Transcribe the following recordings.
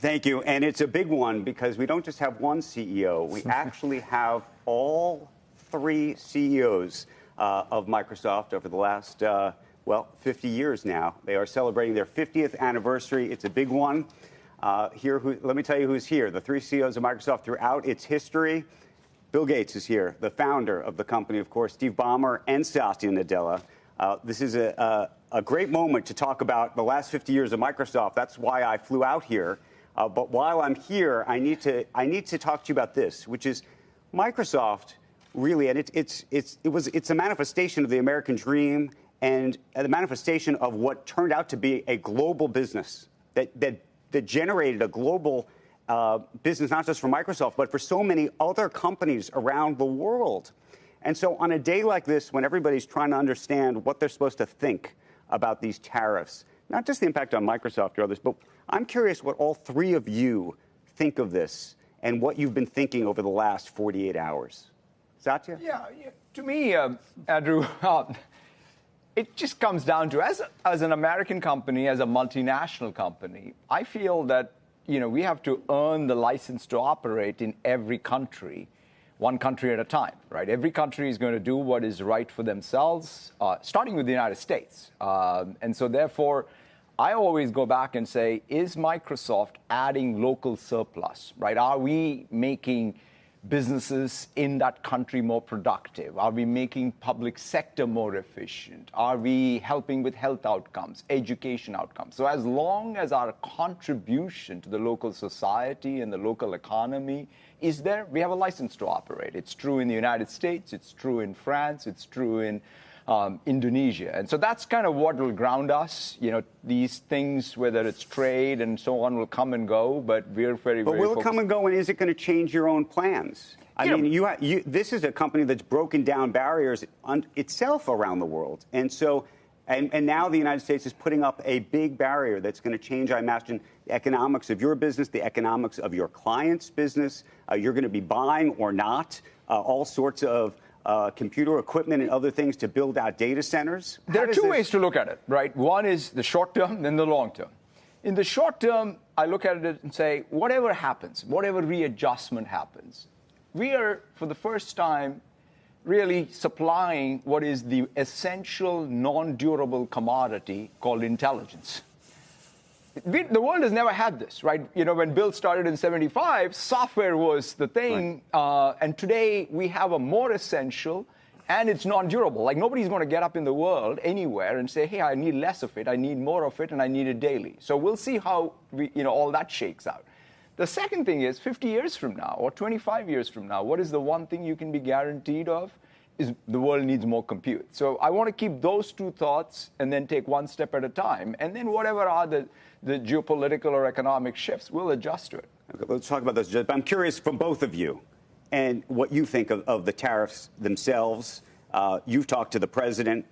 Thank you. And it's a big one because we don't just have one CEO. We actually have all three CEOs of Microsoft over the last, 50 years now. They are celebrating their 50th anniversary. It's a big one. Let me tell you who's here. The three CEOs of Microsoft throughout its history. Bill Gates is here, the founder of the company, of course, Steve Ballmer and Satya Nadella. This is a great moment to talk about the last 50 years of Microsoft. That's why I flew out here. But while I'm here, I need to talk to you about this, which is Microsoft really, and it's a manifestation of the American dream and the manifestation of what turned out to be a global business that generated a global business, not just for Microsoft, but for so many other companies around the world. And so on a day like this, when everybody's trying to understand what they're supposed to think about these tariffs, not just the impact on Microsoft or others, but I'm curious what all three of you think of this and what you've been thinking over the last 48 hours. Satya? Yeah, to me, Andrew, it just comes down to, as an American company, as a multinational company, I feel that, we have to earn the license to operate in every country, one country at a time, right? Every country is going to do what is right for themselves, starting with the United States. And so, therefore, I always go back and say, is Microsoft adding local surplus, right? Are we making businesses in that country more productive? Are we making public sector more efficient? Are we helping with health outcomes, education outcomes? So as long as our contribution to the local society and the local economy is there, we have a license to operate. It's true in the United States, it's true in France, it's true in Indonesia. And so that's kind of what will ground us. These things, whether it's trade and so on, will come and go, but we're very But will it come and go, and is it going to change your own plans? I mean, this is a company that's broken down barriers itself around the world. And so, and now the United States is putting up a big barrier that's going to change, I imagine, the economics of your business, the economics of your client's business. You're going to be buying or not all sorts of computer equipment and other things to build out data centers? There are two ways to look at it, right? One is the short term, then the long term. In the short term, I look at it and say, whatever happens, whatever readjustment happens, we are, for the first time, really supplying what is the essential non-durable commodity called intelligence. The world has never had this, right? When Bill started in '75, software was the thing, right. And today we have a more essential, and it's non-durable. Like, nobody's going to get up in the world anywhere and say, hey, I need less of it, I need more of it, and I need it daily. So we'll see how all that shakes out. The second thing is, 50 years from now or 25 years from now, what is the one thing you can be guaranteed of? Is the world needs more compute. So I want to keep those two thoughts and then take one step at a time. And then whatever are the geopolitical or economic shifts, we'll adjust to it. Okay, let's talk about those. But I'm curious from both of you and what you think of the tariffs themselves. You've talked to the president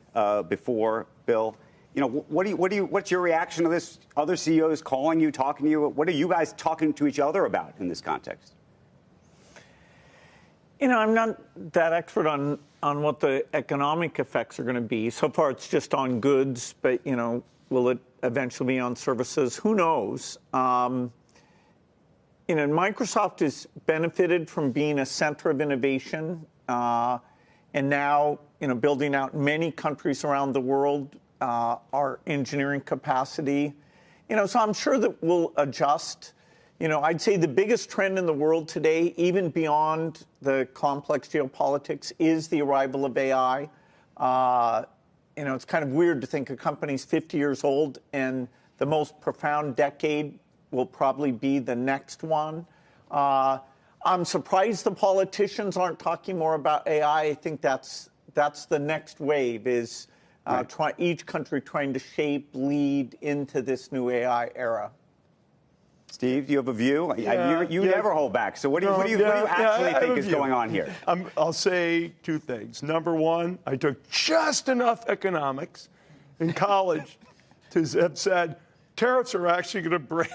before, Bill. What's your reaction to this? Other CEOs calling you, talking to you? What are you guys talking to each other about in this context? I'm not that expert on what the economic effects are going to be. So far, it's just on goods, but, will it eventually be on services? Who knows? Microsoft has benefited from being a center of innovation, and now, building out many countries around the world, our engineering capacity. So I'm sure that we'll adjust. I'd say the biggest trend in the world today, even beyond the complex geopolitics, is the arrival of AI. It's kind of weird to think a company's 50 years old and the most profound decade will probably be the next one. I'm surprised the politicians aren't talking more about AI. I think that's the next wave, is each country trying to shape, lead into this new AI era. Steve, do you have a view? You never hold back. So what do you actually think is going on here? I'll say two things. Number one, I took just enough economics in college to have said tariffs are actually going to bring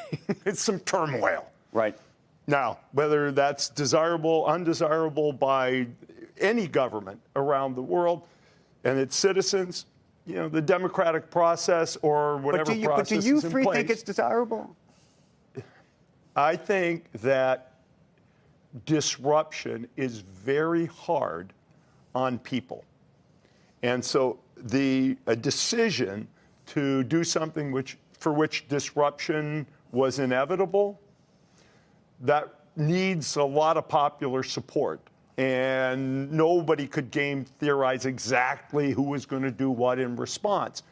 some turmoil. Right. Now, whether that's desirable, undesirable by any government around the world and its citizens, the democratic process or whatever process is in place. But do you three think it's desirable? I think that disruption is very hard on people. And so a decision to do something for which disruption was inevitable, that needs a lot of popular support. And nobody could game theorize exactly who was going to do what in response.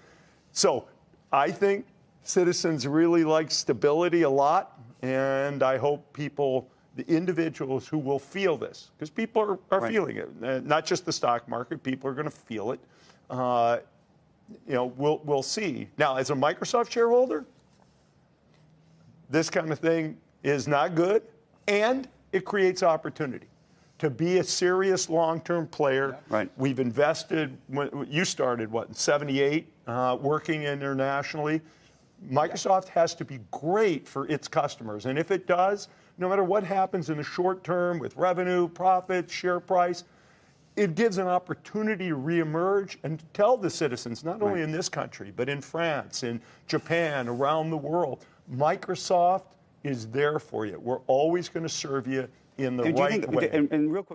So I think citizens really like stability a lot, and I hope people, the individuals who will feel this, because people are feeling it, not just the stock market, people are going to feel it. We'll see. Now, as a Microsoft shareholder, this kind of thing is not good, and it creates opportunity. To be a serious long-term player, we've invested. You started in '78, working internationally. Microsoft has to be great for its customers, and if it does, no matter what happens in the short term with revenue, profits, share price, it gives an opportunity to reemerge and tell the citizens, not only in this country, but in France, in Japan, around the world, Microsoft is there for you. We're always going to serve you in the right way. And real quick.